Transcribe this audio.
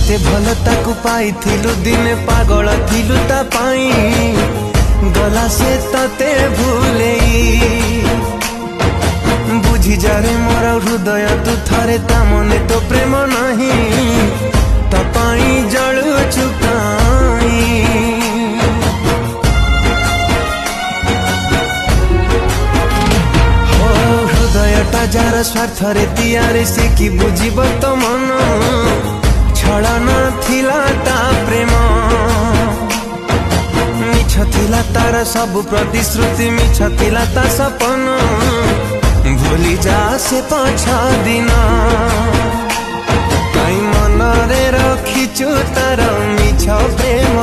केते भल ताकू पाइथिलु दिने पागल थिलु ता पाई गला से तते भूलेई बुझी जारे मोर हृदय तू थरे ता मने तो प्रेम नहीं ता पाई जळु चुकाई हो हृदयटा जार स्वार्थ रे तियारे से कि बुझिब तो मन छलन थिला ता प्रेम मिछ थिला तार सब प्रतिश्रुति मिछ थिला ता सपन भूली जा से 5 दिन कई मन रे रखिचु तार मिछ प्रेम।